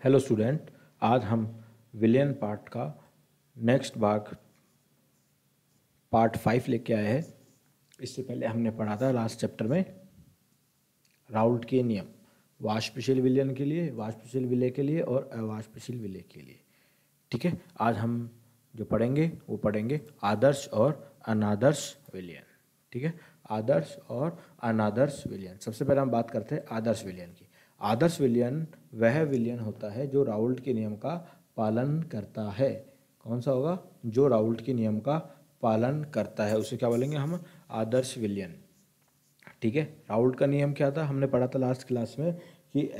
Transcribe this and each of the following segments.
Hello student, आज हम विलियन part का नेक्स्ट भाग पार्ट 5 लेके आए हैं। इससे पहले हमने पढ़ा था लास्ट चैप्टर में राउल्ट के नियम वाष्पशील विलयन के लिए, वाष्पशील विलय के लिए और अवाष्पशील विलय के लिए। ठीक है, आज हम जो पढ़ेंगे वो पढ़ेंगे आदर्श और अनादर्श विलयन। ठीक है, आदर्श और अनादर्श विलयन। सबसे पहले हम बात करते हैं आदर्श विलयन की। आदर्श विलयन वह विलयन होता है जो राउल्ट के नियम का पालन करता है। कौन सा होगा? जो राउल्ट के नियम का पालन करता है उसे क्या बोलेंगे हम? आदर्श विलयन। ठीक है, राउल्ट का नियम क्या था? हमने पढ़ा था लास्ट क्लास में कि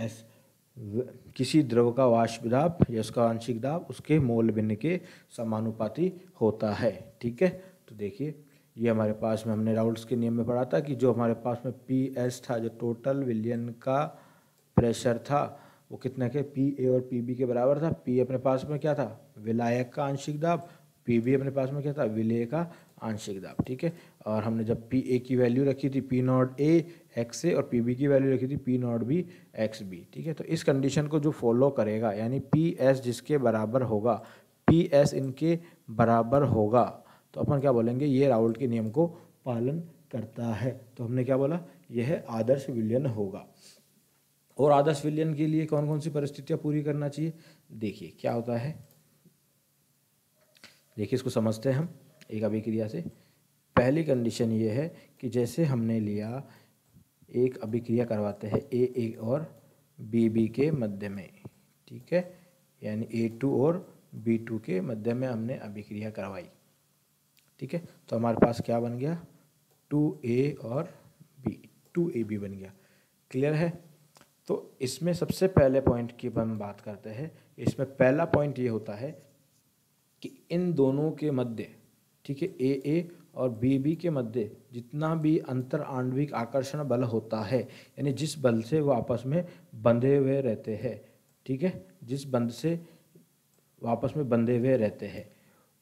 किसी द्रव का वाष्प दाब या उसका आंशिक दाब उसके मोल भिन्न के समानुपाती होता है। ठीक है, तो देखिए ये हमारे पास में हमने राउल्ट्स के नियम में पढ़ा था कि जो हमारे पास में पी एस था, जो टोटल विलयन का प्रेशर था, वो कितने के? पी ए और पी बी के बराबर था। पी अपने पास में क्या था? विलायक का आंशिक दाब। पी बी अपने पास में क्या था? विलेय का आंशिक दाब। ठीक है, और हमने जब पी ए की वैल्यू रखी थी P naught A X A और पी बी की वैल्यू रखी थी P naught B X B. ठीक है, तो इस कंडीशन को जो फॉलो करेगा यानी पी एस जिसके बराबर होगा, पी एस इनके बराबर होगा, तो अपन क्या बोलेंगे? ये राउल्ट के नियम को पालन करता है। तो हमने क्या बोला? यह आदर्श विलयन होगा। और आदर्श विलयन के लिए कौन कौन सी परिस्थितियां पूरी करना चाहिए? देखिए क्या होता है, देखिए इसको समझते हैं हम एक अभिक्रिया से। पहली कंडीशन ये है कि जैसे हमने लिया एक अभिक्रिया करवाते हैं ए और बी के मध्य में। ठीक है, यानी A2 और B2 के मध्य में हमने अभिक्रिया करवाई। ठीक है, तो हमारे पास क्या बन गया? 2A और B, 2AB बन गया। क्लियर है? तो इसमें सबसे पहले पॉइंट की हम बात करते हैं। इसमें पहला पॉइंट ये होता है कि इन दोनों के मध्य, ठीक है, ए और बी के मध्य जितना भी अंतर आणविक आकर्षण बल होता है, यानी जिस बल से वो आपस में बंधे हुए रहते हैं, ठीक है, जिस बंध से वो आपस में बंधे हुए रहते हैं,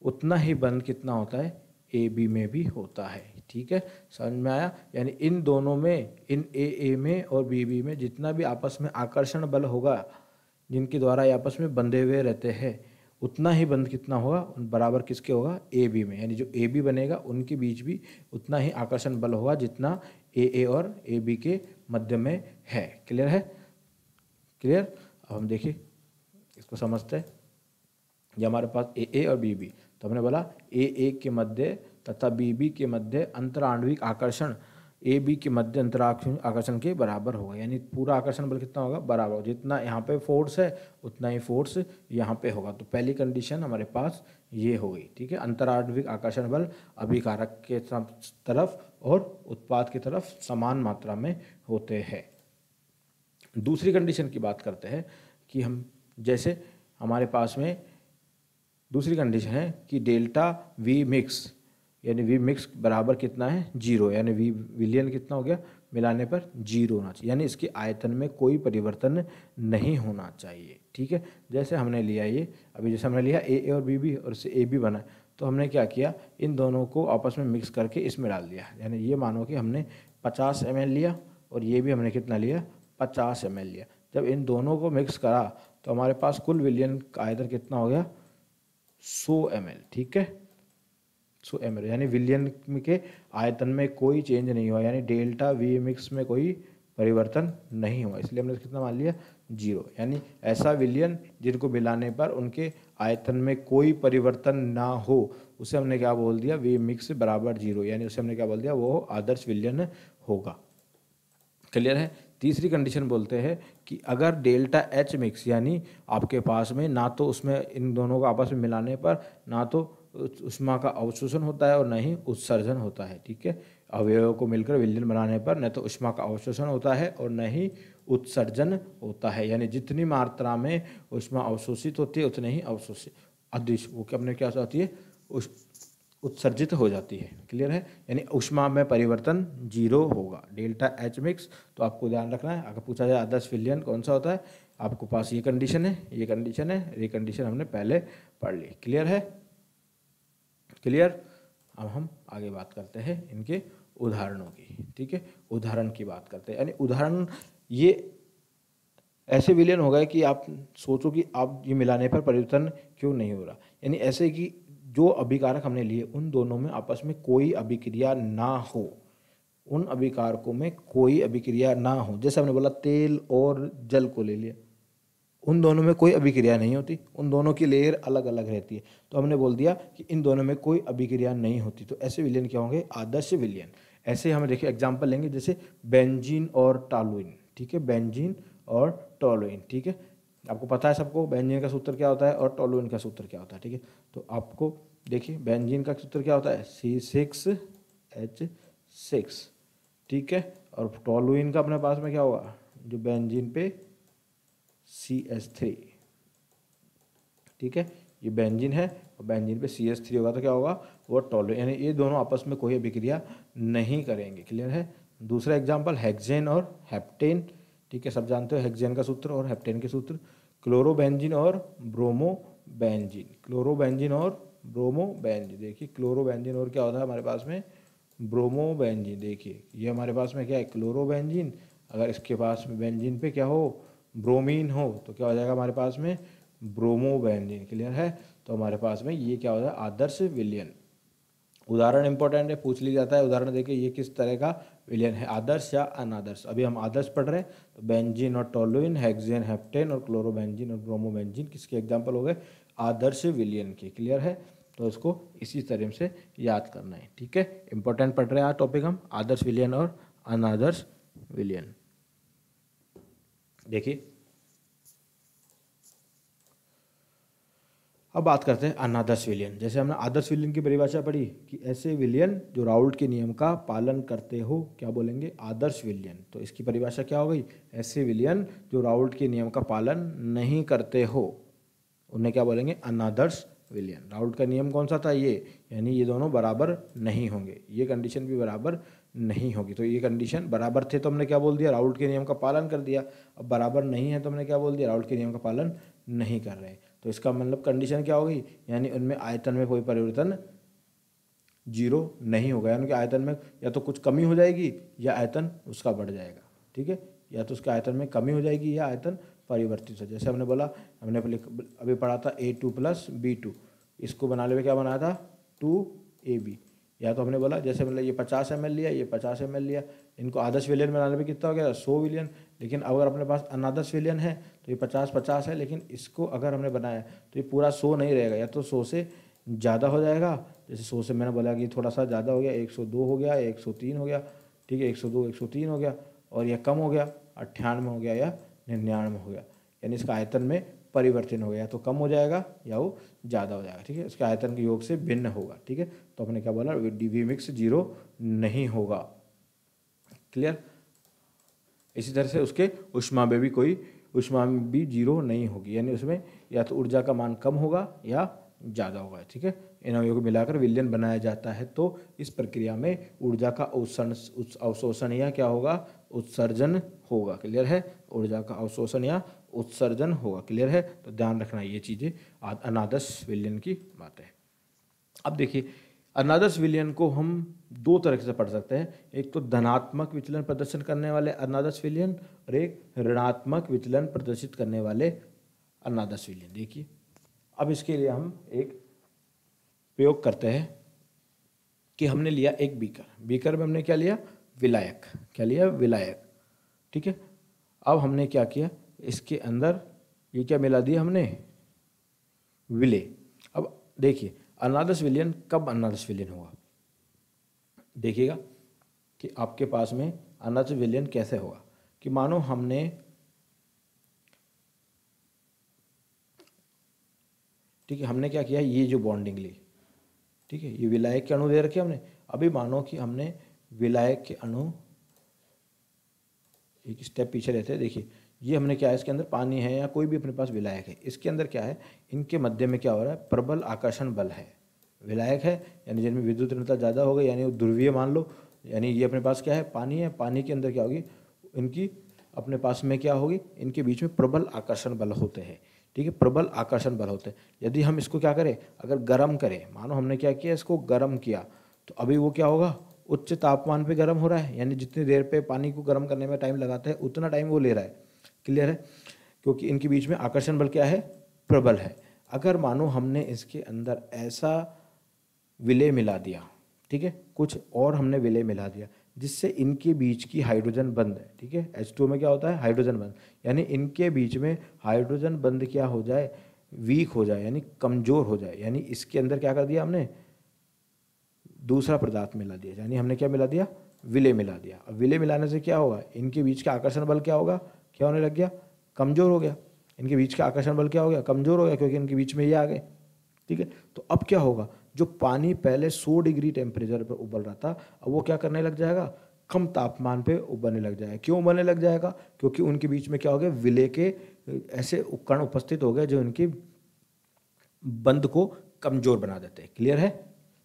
उतना ही बंध कितना होता है? ए बी में भी होता है। ठीक है, समझ में आया? यानी इन दोनों में, इन ए में और बी में जितना भी आपस में आकर्षण बल होगा, जिनके द्वारा ये आपस में बंधे हुए रहते हैं, उतना ही बंध कितना होगा? बराबर किसके होगा? ए बी में। यानी जो ए बी बनेगा उनके बीच भी उतना ही आकर्षण बल होगा जितना ए और ए बी के मध्य में है। क्लियर है? क्लियर? अब हम देखिए इसको समझते हैं। ये हमारे पास ए और बी, तो हमने बोला ए के मध्य तथा बी के मध्य अंतर आणविक आकर्षण ए बी के मध्य अंतर आकर्षण के बराबर होगा। यानी पूरा आकर्षण बल कितना होगा? बराबर होगा। जितना यहाँ पे फोर्स है उतना ही फोर्स यहाँ पे होगा। तो पहली कंडीशन हमारे पास ये हो गई। ठीक है, अंतर आणविक आकर्षण बल अभिकारक के तरफ और उत्पाद की तरफ समान मात्रा में होते हैं। दूसरी कंडीशन की बात करते हैं कि हम जैसे हमारे पास में दूसरी कंडीशन है कि डेल्टा वी मिक्स, यानी वी मिक्स बराबर कितना है? 0। यानी वी विलयन कितना हो गया? मिलाने पर 0 होना चाहिए, यानी इसके आयतन में कोई परिवर्तन नहीं होना चाहिए। ठीक है, जैसे हमने लिया ये अभी, जैसे हमने लिया ए और बी और इससे ए बी बना, तो हमने क्या किया? इन दोनों को आपस में मिक्स करके इसमें डाल दिया। यानी ये मानो कि हमने 50 ml लिया और ये भी हमने कितना लिया? 50 ml लिया। जब इन दोनों को मिक्स करा तो हमारे पास कुल विलयन का आयतन कितना हो गया? 100 ml। ठीक है, 100 ml, यानी विलयन के आयतन में कोई चेंज नहीं हुआ, यानी डेल्टा वी मिक्स में कोई परिवर्तन नहीं हुआ, इसलिए हमने कितना मान लिया? 0। यानी ऐसा विलयन जिनको मिलाने पर उनके आयतन में कोई परिवर्तन ना हो उसे हमने क्या बोल दिया? वी मिक्स बराबर 0, यानी उसे हमने क्या बोल दिया? वो आदर्श विलयन होगा। क्लियर है? तीसरी कंडीशन बोलते हैं कि अगर डेल्टा एच मिक्स, यानी आपके पास में ना तो उसमें इन दोनों को आपस में मिलाने पर ना तो ऊष्मा का अवशोषण होता है और न ही उत्सर्जन होता है। ठीक है, अवयवों को मिलकर विलयन बनाने पर न तो ऊष्मा का अवशोषण होता है और न ही उत्सर्जन होता है। यानी जितनी मात्रा में ऊष्मा अवशोषित होती है उतनी ही अवशोषित अदृश्य वो अपने क्या होती है? उत्सर्जित हो जाती है। क्लियर है? यानी ऊष्मा में परिवर्तन 0 होगा। डेल्टा एच मिक्स, तो आपको ध्यान रखना है। अगर पूछा जाए आदर्श विलयन कौन सा होता है, आपको पास ये कंडीशन है, ये कंडीशन है, ये कंडीशन हमने पहले पढ़ ली। क्लियर है? क्लियर? अब हम आगे बात करते हैं इनके उदाहरणों की। ठीक है, उदाहरण की बात करते हैं। यानी उदाहरण ये ऐसे विलयन हो गए कि आप सोचो कि आप ये मिलाने पर परिवर्तन क्यों नहीं हो रहा, यानी ऐसे कि जो अभिकारक हमने लिए उन दोनों में आपस में कोई अभिक्रिया ना हो, उन अभिकारकों में कोई अभिक्रिया ना हो। जैसे हमने बोला तेल और जल को ले लिया, उन दोनों में कोई अभिक्रिया नहीं होती, उन दोनों की लेयर अलग अलग रहती है, तो हमने बोल दिया कि इन दोनों में कोई अभिक्रिया नहीं होती, तो ऐसे विलयन क्या होंगे, आदर्श विलयन। ऐसे हम देखिए एग्जाम्पल लेंगे, जैसे बेंजीन और टॉलुइन, ठीक है, बेंजीन और टॉलुइन, ठीक है, आपको पता है सबको बेंजीन का सूत्र क्या होता है और टॉलुइन का सूत्र क्या होता है, ठीक है। तो आपको देखिए बेंजीन का सूत्र क्या होता है, C6H6, ठीक है, और टॉलुइन का अपने पास में क्या होगा, जो बेंजीन पे CH3, ठीक है, ये बेंजीन है और बेंजीन पे CH3 होगा तो क्या होगा, वो टॉलुइन, यानी ये दोनों आपस में कोई अभिक्रिया नहीं करेंगे। क्लियर है। दूसरा एग्जांपल हेक्सेन और हेप्टेन, ठीक है, सब जानते हो हेक्सेन का सूत्र और हेप्टेन के सूत्र। क्लोरोबेंजीन और ब्रोमोबेंजीन, क्लोरोबेंजीन और ब्रोमोबेंजीन, देखिए क्लोरोबेंजीन और क्या होता है हमारे पास में, ब्रोमोबेंजीन। देखिए ये हमारे पास में क्या है, क्लोरोबेंजीन, अगर इसके पास में बेंजीन पे क्या हो, ब्रोमीन हो, तो क्या हो जाएगा हमारे पास में, ब्रोमोबेंजीन। क्लियर है। तो हमारे पास में ये क्या होता है, आदर्श विलयन। उदाहरण इंपॉर्टेंट है, पूछ लिया जाता है, उदाहरण देखिए ये किस तरह का विलयन है, आदर्श या अनादर्श। अभी हम आदर्श पढ़ रहे हैं, तो बेंजीन और टॉलुइन, हेक्सेन हेप्टेन और क्लोरोबेंजीन और ब्रोमोबेंजीन किसके एग्जाम्पल हो गए, आदर्श विलयन के। क्लियर है। तो इसको इसी तरह से याद करना है, ठीक है। इंपॉर्टेंट पढ़ रहे हैं आज टॉपिक हम, आदर्श विलयन और अनादर्श विलयन। देखिए अब बात करते हैं अनादर्श विलयन। जैसे हमने आदर्श विलयन की परिभाषा पढ़ी कि ऐसे विलयन जो राउल्ट के नियम का पालन करते हो, क्या बोलेंगे, आदर्श विलयन। तो इसकी परिभाषा क्या हो गई, ऐसे विलयन जो राउल्ट के नियम का पालन नहीं करते हो, उन्हें क्या बोलेंगे, अनादर्श विलयन। राउल्ट का नियम कौन सा था, ये, यानी ये दोनों बराबर नहीं होंगे, ये कंडीशन भी बराबर नहीं होगी। तो ये कंडीशन बराबर थे तो हमने क्या बोल दिया, राउल्ट के नियम का पालन कर दिया। अब बराबर नहीं है तो हमने क्या बोल दिया, राउल्ट के नियम का पालन नहीं कर रहे। तो इसका मतलब कंडीशन क्या होगी, यानी उनमें आयतन में कोई परिवर्तन जीरो नहीं होगा, यानी कि आयतन में या तो कुछ कमी हो जाएगी या आयतन उसका बढ़ जाएगा, ठीक है, या तो उसके आयतन में कमी हो जाएगी या आयतन परिवर्तित हो। जैसे हमने बोला, हमने अभी पढ़ा था A2 + B2, इसको बनाने में क्या बनाया था 2AB, या तो हमने बोला जैसे मतलब ये 50 ml लिया, ये 50 ml लिया, इनको आदर्श विलयन बनाने में कितना हो गया 100 विलयन। लेकिन अगर अपने पास अनादर्श विलयन है तो ये 50-50 है, लेकिन इसको अगर हमने बनाया तो ये पूरा 100 नहीं रहेगा, या तो 100 से ज़्यादा हो जाएगा। जैसे 100 से मैंने बोला कि थोड़ा सा ज़्यादा हो गया, 102 हो गया, 103 हो गया, ठीक है, 102 103 हो गया, और यह कम हो गया 98 हो गया या 99 हो गया, यानी इसका आयतन में परिवर्तन हो गया, तो कम हो जाएगा या वो ज़्यादा हो जाएगा, ठीक है, इसके आयतन के योग से भिन्न होगा, ठीक है। तो अपने क्या बोला, वी मिक्स जीरो नहीं होगा। क्लियर। इसी तरह से उसके ऊष्मा में भी कोई ऊष्मा में भी जीरो नहीं होगी, यानी उसमें या तो ऊर्जा का मान कम होगा या ज़्यादा होगा, ठीक है। इन अवयवों को मिलाकर विलयन बनाया जाता है, तो इस प्रक्रिया में ऊर्जा का अवशोषण या क्या होगा, उत्सर्जन होगा। क्लियर है। ऊर्जा का अवशोषण या उत्सर्जन होगा। क्लियर है। तो ध्यान रखना ये चीज़ें अनादर्श विलयन की बात है। अब देखिए अनादर्श विलयन को हम दो तरह से पढ़ सकते हैं, एक तो धनात्मक विचलन प्रदर्शन करने वाले अनादर्श विलयन और एक ऋणात्मक विचलन प्रदर्शित करने वाले अनादर्श विलयन। देखिए अब इसके लिए हम एक प्रयोग करते हैं कि हमने लिया एक बीकर में हमने क्या लिया, विलायक, क्या लिया, विलायक, ठीक है। अब हमने क्या किया, इसके अंदर ये क्या मिला दिया हमने, विलेय। अब देखिए अनादर्श विलयन कब अनादर्श विलयन होगा, देखिएगा कि आपके पास में अनादर्श विलयन कैसे होगा, कि मानो हमने ठीक है, हमने क्या किया, ये जो बॉन्डिंग ली, ठीक है, ये विलायक के अणु दे रखे हमने। अभी मानो कि हमने विलायक के अणु, एक स्टेप पीछे रहते हैं, देखिए ये हमने क्या है, इसके अंदर पानी है या कोई भी अपने पास विलायक है, इसके अंदर क्या है, इनके मध्य में क्या हो रहा है, प्रबल आकर्षण बल है। विलायक है यानी जिनमें विद्युत ऋणता ज़्यादा हो गई, यानी वो ध्रुवीय मान लो, यानी ये अपने पास क्या है, पानी है, पानी के अंदर क्या होगी, इनकी अपने पास में क्या होगी, इनके बीच में प्रबल आकर्षण बल होते हैं, ठीक है, प्रबल आकर्षण बल होते हैं। यदि हम इसको क्या करें, अगर गर्म करें, मानो हमने क्या किया, इसको गर्म किया, तो अभी वो क्या होगा, उच्च तापमान पे गर्म हो रहा है, यानी जितनी देर पे पानी को गर्म करने में टाइम लगाता है उतना टाइम वो ले रहा है। क्लियर है। क्योंकि इनके बीच में आकर्षण बल क्या है, प्रबल है। अगर मानो हमने इसके अंदर ऐसा विलय मिला दिया, ठीक है, कुछ और हमने विलय मिला दिया जिससे इनके बीच की हाइड्रोजन बंध है, ठीक है, H2O में क्या होता है, हाइड्रोजन बंध, यानी इनके बीच में हाइड्रोजन बंध क्या हो जाए, वीक हो जाए, यानी कमजोर हो जाए, यानी इसके अंदर क्या कर दिया हमने, दूसरा पदार्थ मिला दिया, यानी हमने क्या मिला दिया, विलय मिला दिया। अब विलय मिलाने से क्या होगा, इनके बीच का आकर्षण बल क्या होगा, क्या होने लग गया, कमजोर हो गया। इनके बीच का आकर्षण बल क्या हो गया, कमजोर हो गया, क्योंकि इनके बीच में ये आ गए, ठीक है। तो अब क्या होगा, जो पानी पहले 100 डिग्री टेम्परेचर पर उबल रहा था, अब वो क्या करने लग जाएगा, कम तापमान पे उबलने लग जाएगा। क्यों उबलने लग जाएगा, क्योंकि उनके बीच में क्या हो गया, विलय के ऐसे उपकरण उपस्थित हो गए जो इनकी बंध को कमजोर बना देते हैं। क्लियर है।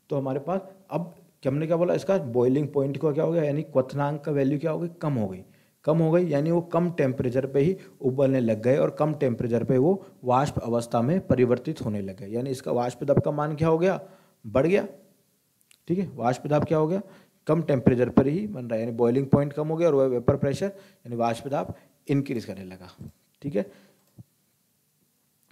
तो हमारे पास अब हमने क्या बोला, इसका बॉइलिंग पॉइंट को क्या हो गया, यानी क्वथनांक का वैल्यू क्या हो गई, कम हो गई, कम हो गई, यानी वो कम टेम्परेचर पे ही उबलने लग गए और कम टेम्परेचर पे वो वाष्प अवस्था में परिवर्तित होने लग गए, यानी इसका वाष्प दाब का मान क्या हो गया, बढ़ गया, ठीक है। वाष्प दाब क्या हो गया, कम टेम्परेचर पर ही बन रहा है, यानी बॉइलिंग पॉइंट कम हो गया और वह वेपर प्रेशर यानी वाष्प दाब इंक्रीज करने लगा, ठीक है।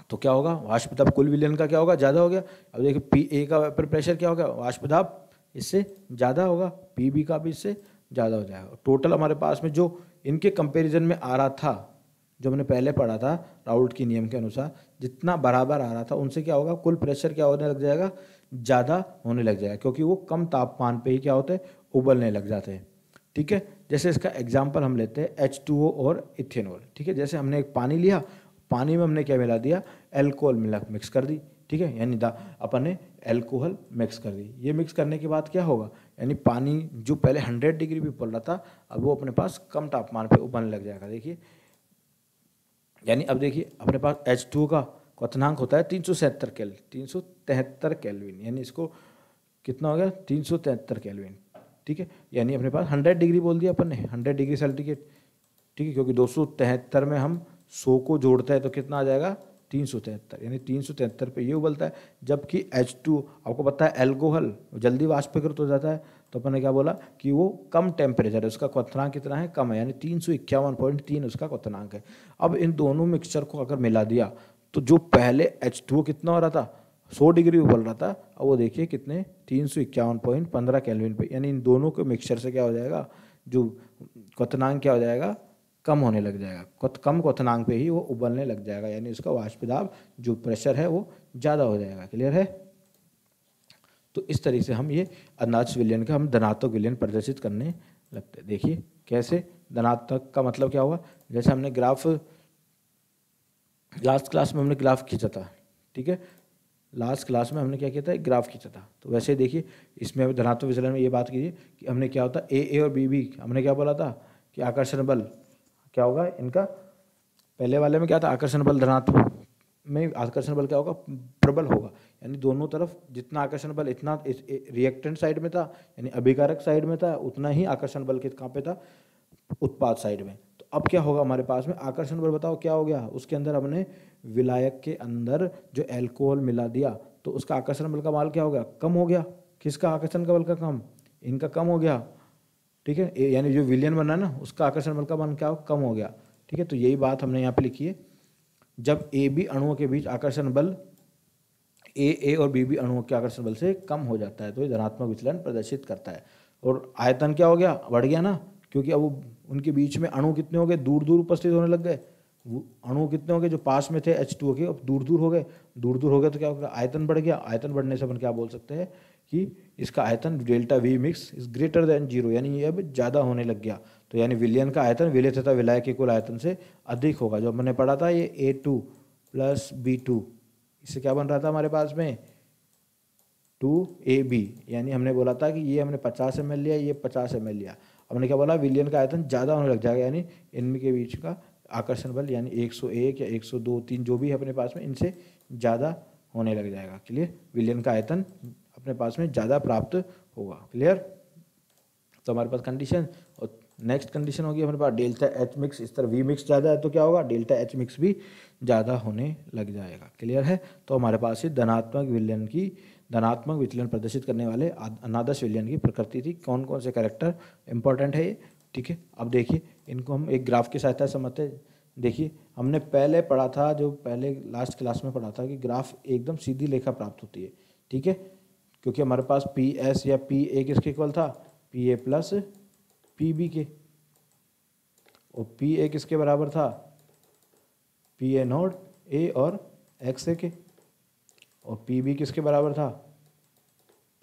तो क्या होगा, वाष्प दाब कुल विलयन का क्या होगा, ज़्यादा हो गया। अब देखिए पी का वेपर प्रेशर क्या होगा, वाष्प दाब इससे ज़्यादा होगा, पी बी का भी इससे ज़्यादा हो जाएगा। टोटल हमारे पास में जो इनके कंपैरिजन में आ रहा था, जो हमने पहले पढ़ा था राउल्ट के नियम के अनुसार, जितना बराबर आ रहा था उनसे क्या होगा, कुल प्रेशर क्या होने लग जाएगा, ज़्यादा होने लग जाएगा, क्योंकि वो कम तापमान पे ही क्या होते हैं, उबलने लग जाते हैं, ठीक है। जैसे इसका एग्जाम्पल हम लेते हैं H2O और इथेनॉल, ठीक है। जैसे हमने एक पानी लिया, पानी में हमने क्या मिला दिया, अल्कोहल मिक्स कर दी, ठीक है, यानी अपन ने अल्कोहल मिक्स कर दी। ये मिक्स करने के बाद क्या होगा, यानी पानी जो पहले 100 डिग्री पे उबल रहा था, अब वो अपने पास कम तापमान पे उबलने लग जाएगा। देखिए, यानी अब देखिए अपने पास H2O का क्वथनांक होता है 373 केल्विन, यानी इसको कितना हो गया, 373 केल्विन, ठीक है। यानी अपने पास 100 डिग्री बोल दिया अपन ने, 100 डिग्री सेल्सियस, ठीक है, क्योंकि 273 में हम 100 को जोड़ते हैं तो कितना आ जाएगा, 373, यानी 373 पे ये उबलता है। जबकि H2 आपको पता है अल्कोहल जल्दी वाष्पीकृत हो जाता है, तो अपन ने क्या बोला कि वो कम टेम्परेचर है, उसका क्वथनांक कितना है, कम है, यानी 351.3 उसका क्वथनांक है। अब इन दोनों मिक्सचर को अगर मिला दिया तो जो पहले H2O कितना हो रहा था, 100 डिग्री उबल रहा था, अब वो देखिए कितने 351.15 केल्विन पे, यानी इन दोनों के मिक्सचर से क्या हो जाएगा, जो क्वथनांक क्या हो जाएगा, कम होने लग जाएगा, कम क्वथनांक पे ही वो उबलने लग जाएगा, यानी उसका वाष्प दाब जो प्रेशर है वो ज़्यादा हो जाएगा। क्लियर है। तो इस तरीके से हम ये अनाज विलयन का हम धनात्मक विलयन प्रदर्शित करने लगते हैं। देखिए कैसे, धनात्मक का मतलब क्या हुआ, जैसे हमने ग्राफ लास्ट क्लास में हमने ग्राफ खींचा था, ठीक है, लास्ट क्लास में हमने क्या किया था, एक ग्राफ खींचा था। तो वैसे देखिए इसमें अभी धनात्मक विचलन में ये बात कीजिए कि हमने क्या होता है ए और बी हमने क्या बोला था कि आकर्षण बल क्या होगा इनका, पहले वाले में क्या था, आकर्षण बल धनात्मक में आकर्षण बल क्या होगा, प्रबल होगा, यानी दोनों तरफ जितना आकर्षण बल इतना रिएक्टेंट साइड में था, यानी अभिकारक साइड में था, उतना ही आकर्षण बल कहाँ पे था, उत्पाद साइड में। तो अब क्या होगा हमारे पास में आकर्षण बल, बताओ क्या हो गया, उसके अंदर हमने विलायक के अंदर जो अल्कोहल मिला दिया तो उसका आकर्षण बल का मान क्या हो गया, कम हो गया। किसका आकर्षण का बल का कम, इनका कम हो गया, ठीक है, यानी जो विलयन बना ना उसका आकर्षण बल का मान क्या हो, कम हो गया, ठीक है। तो यही बात हमने यहाँ पे लिखी है, जब ए बी अणुओं के बीच आकर्षण बल ए और बी अणुओं के आकर्षण बल से कम हो जाता है तो ये धनात्मक विचलन प्रदर्शित करता है। और आयतन क्या हो गया, बढ़ गया ना, क्योंकि अब उनके बीच में अणु कितने हो गए, दूर दूर उपस्थित होने लग गए, अणु कितने हो गए, जो पास में थे H2O के अब दूर दूर हो गए, दूर दूर हो गए तो क्या होगा, आयतन बढ़ गया। आयतन बढ़ने से अपन क्या बोल सकते हैं कि इसका आयतन delta V mix is greater than 0, यानी ये अब ज़्यादा होने लग गया। तो यानी विलयन का आयतन विलय तथा विलायक के कुल आयतन से अधिक होगा। जो हमने पढ़ा था ये A2 प्लस B2, इससे क्या बन रहा था हमारे पास में 2AB, यानी हमने बोला था कि ये हमने 50 ml लिया, ये 50 ml लिया। हमने क्या बोला, विलयन का आयतन ज़्यादा होने लग जाएगा, यानी इनके बीच का आकर्षण बल यानी 101 या 102 3 जो भी है अपने पास में, इनसे ज़्यादा होने लग जाएगा। क्लियर, विलयन का आयतन अपने पास में ज़्यादा प्राप्त होगा। क्लियर, तो हमारे पास कंडीशन, और नेक्स्ट कंडीशन होगी हमारे पास डेल्टा H मिक्स, इस तरह V मिक्स ज़्यादा है तो क्या होगा, डेल्टा H मिक्स भी ज़्यादा होने लग जाएगा। क्लियर है। तो हमारे पास ये धनात्मक विचलन प्रदर्शित करने वाले अनादर्श विलयन की प्रकृति थी, कौन कौन से कैरेक्टर इंपॉर्टेंट है ये, ठीक है। अब देखिए इनको हम एक ग्राफ की सहायता से समझते हैं। देखिए हमने पहले पढ़ा था, जो पहले लास्ट क्लास में पढ़ा था कि ग्राफ एकदम सीधी रेखा प्राप्त होती है, ठीक है, क्योंकि हमारे पास पी एस या पी ए किसके इक्वल था, P A plus P B के, और पी ए किसके बराबर था, पी ए नोड ए और एक्स ए के, और पी बी किसके बराबर था,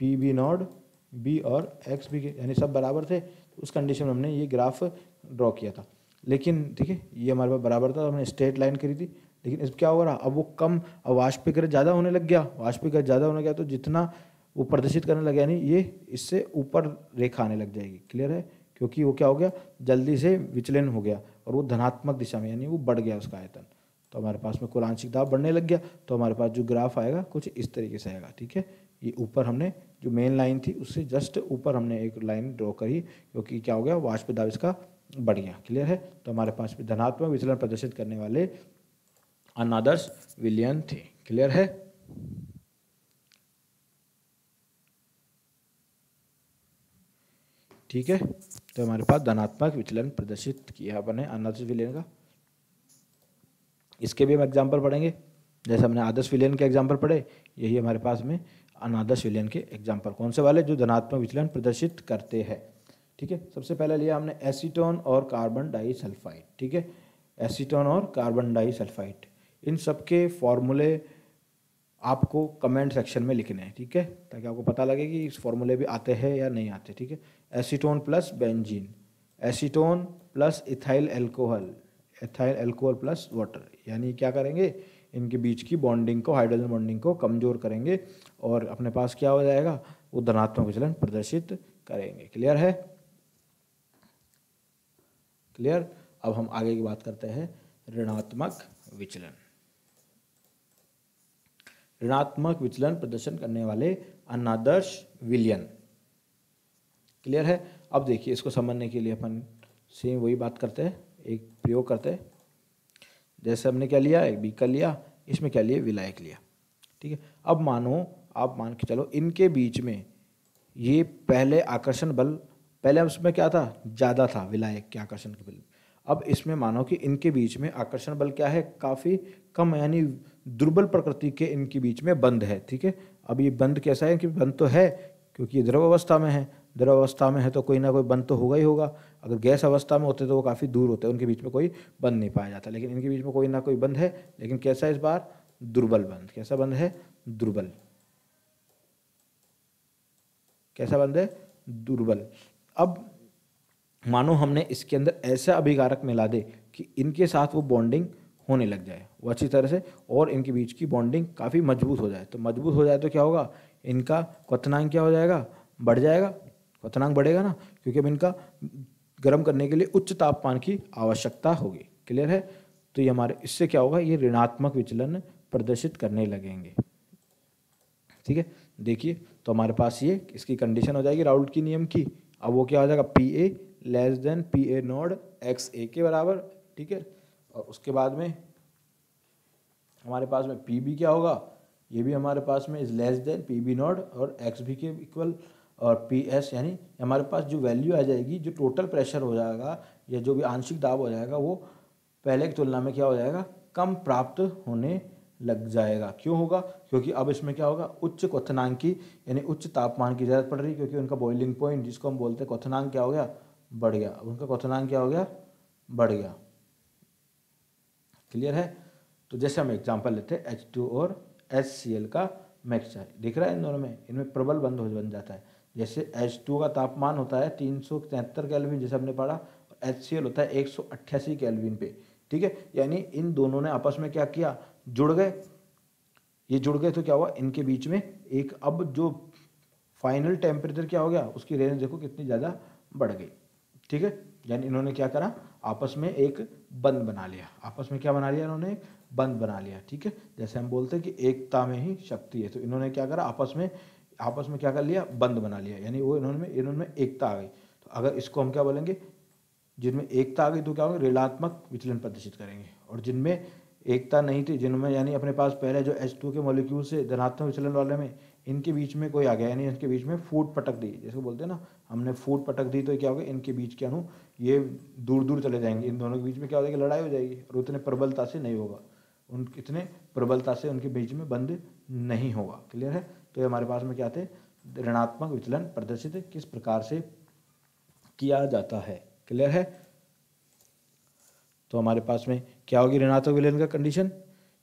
पी बी नोड बी और एक्स बी के, यानी सब बराबर थे। उस कंडीशन में हमने ये ग्राफ ड्रॉ किया था। लेकिन ठीक है, ये हमारे पास बराबर था, हमने स्ट्रेट लाइन करी थी। लेकिन इस क्या हो रहा, अब वो कम, अब वाष्पीकरण ज़्यादा होने लग गया, वाष्पीकरण ज़्यादा होने गया तो जितना वो प्रदर्शित करने लग गया, यानी ये इससे ऊपर रेखा आने लग जाएगी। क्लियर है, क्योंकि वो क्या हो गया, जल्दी से विचलन हो गया और वो धनात्मक दिशा में, यानी वो बढ़ गया उसका आयतन। तो हमारे पास में कुल आंशिक दाब बढ़ने लग गया, तो हमारे पास जो ग्राफ आएगा कुछ इस तरीके से आएगा। ठीक है, ये ऊपर हमने जो मेन लाइन थी उससे जस्ट ऊपर हमने एक लाइन ड्रॉ करी, क्योंकि क्या हो गया, वाष्प दाब इसका बढ़ गया। क्लियर है, तो हमारे पास भी धनात्मक विचलन प्रदर्शित करने वाले अनादर्श विलयन थे। क्लियर है, ठीक है, तो हमारे पास धनात्मक विचलन प्रदर्शित किया अपन ने अनादर्श विलयन का। इसके भी हम एग्जाम्पल पढ़ेंगे, जैसे हमने आदर्श विलयन के एग्जाम्पल पढ़े, यही हमारे पास में अनादर्श विलयन के एग्जाम्पल कौन से वाले, जो धनात्मक विचलन प्रदर्शित करते हैं। ठीक है, सबसे पहले लिया हमने एसीटोन और कार्बन डाइसल्फाइड। ठीक है, एसीटोन और कार्बन डाइसल्फाइड, इन सब के फॉर्मूले आपको कमेंट सेक्शन में लिखने हैं। ठीक है, ताकि आपको पता लगे कि इस फॉर्मूले भी आते हैं या नहीं आते। ठीक है, acetone plus benzene, acetone plus ethyl alcohol, ethyl alcohol plus water, यानी क्या करेंगे, इनके बीच की बॉन्डिंग को, हाइड्रोजन बॉन्डिंग को कमजोर करेंगे और अपने पास क्या हो जाएगा, वो धनात्मक विचलन प्रदर्शित करेंगे। क्लियर है, क्लियर। अब हम आगे की बात करते हैं ऋणात्मक विचलन। ऋणात्मक विचलन प्रदर्शन करने वाले अनादर्श विलयन। क्लियर है, अब देखिए इसको समझने के लिए अपन सेम वही बात करते हैं, एक प्रयोग करते हैं। जैसे हमने क्या लिया, एक बीकर लिया, इसमें क्या लिया, विलायक लिया। ठीक है, अब मानो आप मान के चलो इनके बीच में ये पहले आकर्षण बल, पहले उसमें क्या था, ज़्यादा था विलायक के आकर्षण के बल। अब इसमें मानो कि इनके बीच में आकर्षण बल क्या है, काफ़ी कम, यानी दुर्बल प्रकृति के इनके बीच में बंध है। ठीक है, अब ये बंध कैसा है कि बंध तो है, क्योंकि ये द्रव अवस्था में है, द्रव अवस्था में है तो कोई ना कोई बंध तो होगा ही होगा। अगर गैस अवस्था में होते तो वो काफ़ी दूर होते, उनके बीच में कोई बंध नहीं पाया जाता। लेकिन इनके बीच में कोई ना कोई बंध है, लेकिन कैसा है इस बार, दुर्बल बंध। कैसा बंध है, दुर्बल। कैसा बंध है, दुर्बल। अब मानो हमने इसके अंदर ऐसा अभिकारक मिला दे कि इनके साथ वो बॉन्डिंग होने लग जाए, वो अच्छी तरह से, और इनके बीच की बॉन्डिंग काफ़ी मजबूत हो जाए। तो मजबूत हो जाए तो क्या होगा, इनका क्वथनांक क्या हो जाएगा, बढ़ जाएगा। क्वथनांक बढ़ेगा ना, क्योंकि अब इनका गर्म करने के लिए उच्च तापमान की आवश्यकता होगी। क्लियर है, तो ये हमारे, इससे क्या होगा, ये ऋणात्मक विचलन प्रदर्शित करने लगेंगे। ठीक है, देखिए तो हमारे पास ये इसकी कंडीशन हो जाएगी राउल्ट की नियम की। अब वो क्या हो जाएगा, P A less than P A naught x A के बराबर। ठीक है, और उसके बाद में हमारे पास में पी बी क्या होगा, ये भी हमारे पास में is less than P B naught और एक्स बी के इक्वल, और पी एस, यानी हमारे पास जो वैल्यू आ जाएगी, जो टोटल प्रेशर हो जाएगा या जो भी आंशिक दाब हो जाएगा, वो पहले की तुलना में क्या हो जाएगा, कम प्राप्त होने लग जाएगा। क्यों होगा, क्योंकि अब इसमें क्या होगा, उच्च क्वथनांक की, यानी उच्च तापमान की जरूरत पड़ रही है, क्योंकि उनका बॉइलिंग पॉइंट, जिसको हम बोलते हैं क्वथनांक, क्या हो गया, बढ़ गया। उनका क्वथनांक क्या हो गया, बढ़ गया। क्लियर है, तो जैसे हम एग्जांपल लेते हैं H2 और HCl का मिक्सचर, दिख रहा है इन दोनों में, इनमें प्रबल बंध बन जाता है। जैसे H2 का तापमान होता है 373 केल्विन, जैसे हमने पढ़ा, और HCl होता है 188 केल्विन पे। ठीक है, यानी इन दोनों ने आपस में क्या किया, जुड़ गए। ये जुड़ गए तो क्या हुआ, इनके बीच में एक, अब जो फाइनल टेम्परेचर क्या हो गया, उसकी रेंज देखो कितनी ज़्यादा बढ़ गई। ठीक है, यानी इन्होंने क्या करा, आपस में एक बंध बना लिया। आपस में क्या बना लिया, इन्होंने एक बंध बना लिया। ठीक है, जैसे हम बोलते हैं कि एकता में ही शक्ति है, तो इन्होंने क्या करा, आपस में क्या कर लिया, बंध बना लिया, यानी वो इन्होंने एकता आ गई। तो अगर इसको हम क्या बोलेंगे, जिनमें एकता आ गई तो क्या होगा, ऋणात्मक विचलन प्रदर्शित करेंगे, और जिनमें एकता नहीं थी, जिनमें यानी अपने पास पहले जो H2 के मॉलिक्यूल से धनात्मक विचलन वाले में इनके बीच में कोई आ गया, यानी इनके बीच में फूट पटक दी, जैसे बोलते हैं ना, हमने फूट पटक दी तो क्या होगा, इनके बीच के अणु ये दूर दूर चले जाएंगे, इन दोनों के बीच में क्या हो जाएगी, लड़ाई हो जाएगी, और उतने प्रबलता से नहीं होगा, इतने प्रबलता से उनके बीच में बंद नहीं होगा। क्लियर है। तो ये हमारे पास में क्या थे, ऋणात्मक विचलन प्रदर्शित किस प्रकार से किया जाता है। क्लियर है। तो हमारे पास में क्या होगी ऋणात्मक विचलन का कंडीशन,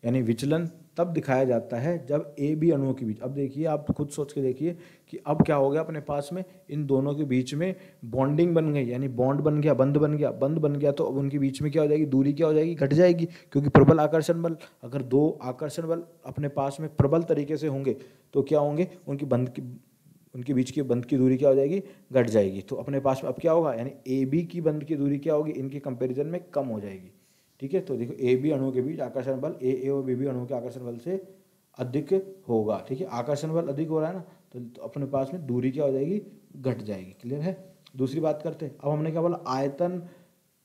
यानी विचलन तब दिखाया जाता है जब ए बी अणुओं के बीच, अब देखिए आप खुद सोच के देखिए कि अब क्या हो गया अपने पास में, इन दोनों के बीच में बॉन्डिंग बन गई, यानी बॉन्ड बन गया, बंध बन गया, तो अब उनके बीच में क्या हो जाएगी, दूरी क्या हो जाएगी, घट जाएगी, क्योंकि प्रबल आकर्षण बल, अगर दो आकर्षण बल अपने पास में प्रबल तरीके से होंगे तो क्या होंगे, उनके बीच की बंध की दूरी क्या हो जाएगी, घट जाएगी। तो अपने पास में अब क्या होगा, यानी ए बी की बंध की दूरी क्या होगी, इनके कंपेरिजन में कम हो जाएगी। ठीक है। तो देखो ए बी अणुओं के बीच आकर्षण बल ए और बी अणुओं के आकर्षण बल से अधिक होगा। ठीक है। आकर्षण बल अधिक हो रहा है ना, तो अपने पास में दूरी क्या हो जाएगी, घट जाएगी। क्लियर है। दूसरी बात करते हैं, अब हमने क्या बोला, आयतन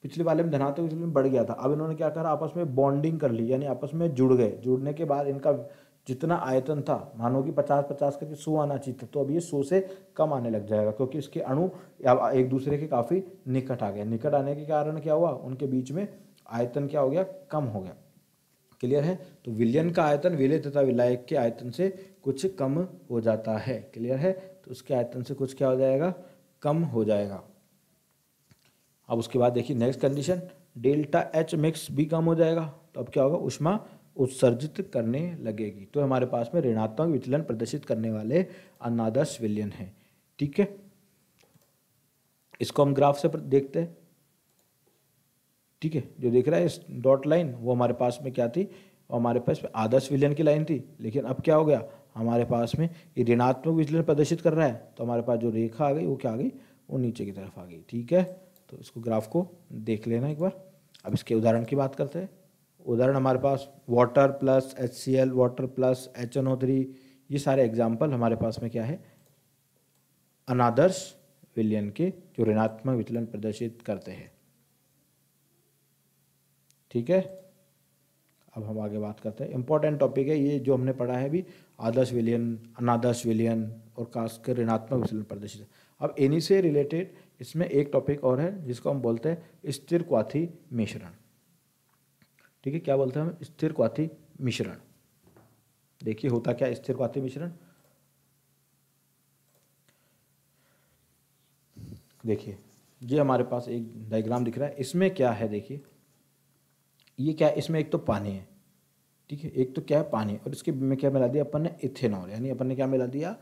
पिछले वाले में धनात्मक विचलन में बढ़ गया था, अब इन्होंने क्या करा, आपस में बॉन्डिंग कर ली, यानी आपस में जुड़ गए, जुड़ने के बाद इनका जितना आयतन था, मानो कि 50-50 करके 100 आना चाहिए था, तो अब ये 100 से कम आने लग जाएगा, क्योंकि इसके अणु एक दूसरे के काफ़ी निकट आ गए। निकट आने के कारण क्या हुआ, उनके बीच में आयतन क्या हो गया, कम हो गया। क्लियर है। तो विलयन का आयतन विलेय तथा विलायक के आयतन से कुछ कम हो जाता है। क्लियर है। तो उसके आयतन से कुछ क्या हो जाएगा, कम हो जाएगा। अब उसके बाद देखिए next condition, delta H mix भी कम हो जाएगा, तो अब क्या होगा, ऊष्मा उत्सर्जित करने लगेगी। तो हमारे पास में ऋणात्मक विचलन प्रदर्शित करने वाले अनादर्श विलयन है। ठीक है। इसको हम ग्राफ से देखते हैं। ठीक है। जो दिख रहा है इस डॉट लाइन, वो हमारे पास में क्या थी, हमारे पास आदर्श विलयन की लाइन थी, लेकिन अब क्या हो गया, हमारे पास में ये ऋणात्मक विचलन प्रदर्शित कर रहा है, तो हमारे पास जो रेखा आ गई वो क्या आ गई, वो नीचे की तरफ आ गई। ठीक है। तो इसको ग्राफ को देख लेना एक बार। अब इसके उदाहरण की बात करते हैं। उदाहरण हमारे पास water plus HCl, water plus HNO3, ये सारे एग्जाम्पल हमारे पास में क्या है, अनादर्श विलयन के, जो ऋणात्मक विचलन प्रदर्शित करते हैं। ठीक है। अब हम आगे बात करते हैं, इंपॉर्टेंट टॉपिक है ये जो हमने पढ़ा है अभी, आदर्श विलयन, अनादर्श विलयन और खासकर ऋणात्मक विचलन प्रदर्शित। अब इन्हीं से रिलेटेड इसमें एक टॉपिक और है जिसको हम बोलते हैं स्थिर क्वाथी मिश्रण। ठीक है। क्या बोलते हैं हम, स्थिर क्वाथी मिश्रण। देखिए होता क्या स्थिर क्वाथी मिश्रण, देखिए ये हमारे पास एक डायग्राम दिख रहा है, इसमें क्या है, देखिए ये क्या है, इसमें एक तो पानी है। ठीक है। एक तो क्या है, पानी, और इसके में क्या मिला दिया अपन ने, इथेनॉल, यानी अपन ने क्या मिला दिया,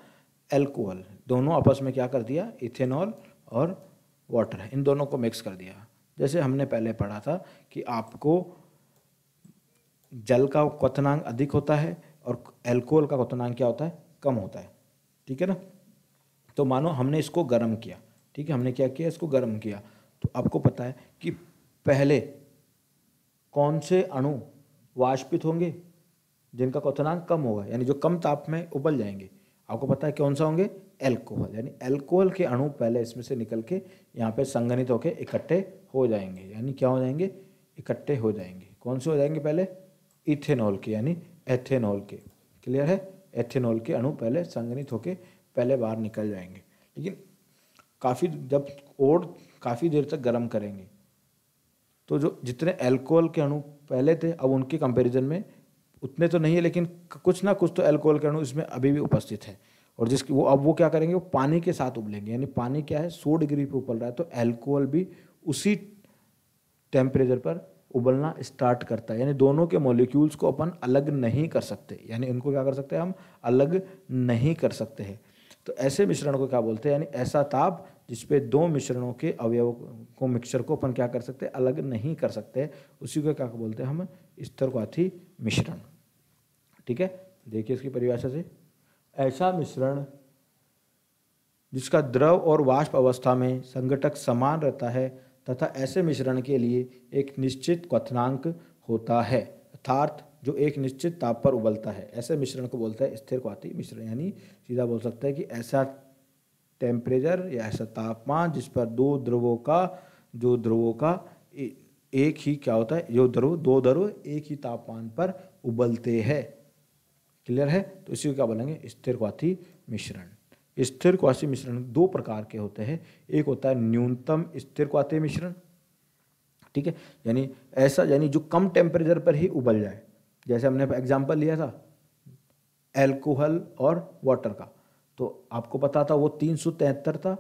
एल्कोहल। दोनों आपस में क्या कर दिया, इथेनॉल और वाटर है, इन दोनों को मिक्स कर दिया। जैसे हमने पहले पढ़ा था कि आपको जल का क्वथनांक अधिक होता है और एल्कोहल का क्वथनांक क्या होता है, कम होता है। ठीक है ना। तो मानो हमने इसको गर्म किया, ठीक है, हमने क्या किया, इसको गर्म किया, तो आपको पता है कि पहले कौन से अणु वाष्पित होंगे, जिनका क्वथनांक कम होगा, यानी जो कम ताप में उबल जाएंगे। आपको पता है कौन सा होंगे, एल्कोहल, यानी एल्कोहल के अणु पहले इसमें से निकल के यहाँ पे संघनित होकर इकट्ठे हो जाएंगे, यानी क्या हो जाएंगे, इकट्ठे हो जाएंगे। कौन से हो जाएंगे, पहले इथेनॉल के, यानी एथेनॉल के। क्लियर है। एथेनॉल के अणु पहले संघनित होकर पहले बाहर निकल जाएंगे, लेकिन काफ़ी देर तक गर्म करेंगे तो जो जितने एल्कोहल के अणु पहले थे, अब उनके कंपैरिजन में उतने तो नहीं है, लेकिन कुछ ना कुछ तो एल्कोहल के अणु इसमें अभी भी उपस्थित है, और जिसकी वो क्या करेंगे, वो पानी के साथ उबलेंगे। यानी पानी क्या है, 100 डिग्री पे उबल रहा है, तो एल्कोहल भी उसी टेम्परेचर पर उबलना स्टार्ट करता है। यानी दोनों के मॉलिक्यूल्स को अपन अलग नहीं कर सकते, यानी उनको क्या कर सकते हैं, हम अलग नहीं कर सकते हैं। तो ऐसे मिश्रण को क्या बोलते हैं, यानी ऐसा ताप जिसपे दो मिश्रणों के अवयव को, मिक्सचर को अपन क्या कर सकते हैं, अलग नहीं कर सकते, उसी को क्या बोलते हैं हम, स्थिर क्वाथी मिश्रण। ठीक है। देखिए इसकी परिभाषा से, ऐसा मिश्रण जिसका द्रव और वाष्प अवस्था में संघटक समान रहता है तथा ऐसे मिश्रण के लिए एक निश्चित क्वथनांक होता है, अर्थात जो एक निश्चित ताप पर उबलता है, ऐसे मिश्रण को बोलता है स्थिर क्वाथी मिश्रण। यानी सीधा बोल सकते हैं कि ऐसा टेम्परेचर या ऐसा तापमान जिस पर दो द्रवों का एक ही क्या होता है, दो द्रव एक ही तापमान पर उबलते हैं। क्लियर है? तो इसी को क्या बोलेंगे? स्थिरक्वाथी मिश्रण। स्थिरक्वाथी मिश्रण दो प्रकार के होते हैं। एक होता है न्यूनतम स्थिरक्वाथी मिश्रण, ठीक है, यानी ऐसा, यानी जो कम टेम्परेचर पर ही उबल जाए। जैसे हमने एग्जांपल लिया था एल्कोहल और वाटर का, तो आपको पता था वो 373 था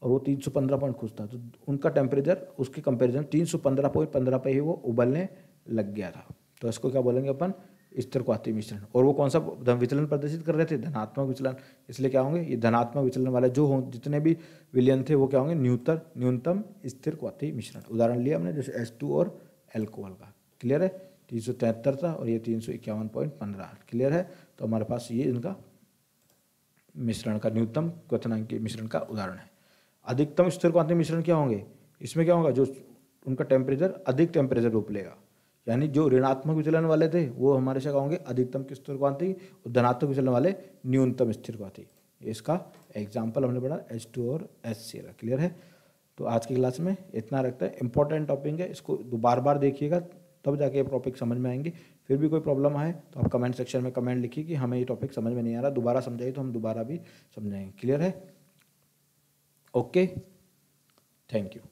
और वो 315 पॉइंट कुछ था, तो उनका टेम्परेचर उसके कंपैरिजन 315.15 पे ही वो उबलने लग गया था। तो इसको क्या बोलेंगे अपन? स्थिरक्वाथी मिश्रण। और वो कौन सा विचलन प्रदर्शित कर रहे थे? धनात्मक विचलन। इसलिए क्या होंगे? ये धनात्मक विचलन वाले जो हों, जितने भी विलयन थे वो क्या होंगे? न्यूनतम स्थिरक्वाथी मिश्रण। उदाहरण लिया हमने जैसे H2 और एल्कोहल का। क्लियर है? 373 था और ये 351.15। क्लियर है? तो हमारे पास ये इनका मिश्रण का न्यूनतम क्वथनांक मिश्रण का उदाहरण है। अधिकतम स्थिरक्वाथी मिश्रण क्या होंगे? इसमें क्या होगा? जो उनका टेम्परेचर अधिक टेम्परेचर रोक लेगा, यानी जो ऋणात्मक विचलन वाले थे वो हमारे से क्या होंगे? अधिकतम स्थिरक्वाथी, और धनात्मक विचलन वाले न्यूनतम स्थिरक्वाथी। इसका एग्जाम्पल हमने पढ़ा H2 और HCl। क्लियर है? तो आज की क्लास में इतना रखते हैं। इंपॉर्टेंट टॉपिक है, इसको बार बार देखिएगा तब जाके ये टॉपिक समझ में आएंगे। फिर भी कोई प्रॉब्लम आए तो आप कमेंट सेक्शन में कमेंट लिखिए कि हमें ये टॉपिक समझ में नहीं आ रहा, दोबारा समझाइए तो हम दोबारा भी समझाएंगे। क्लियर है? Okay, thank you.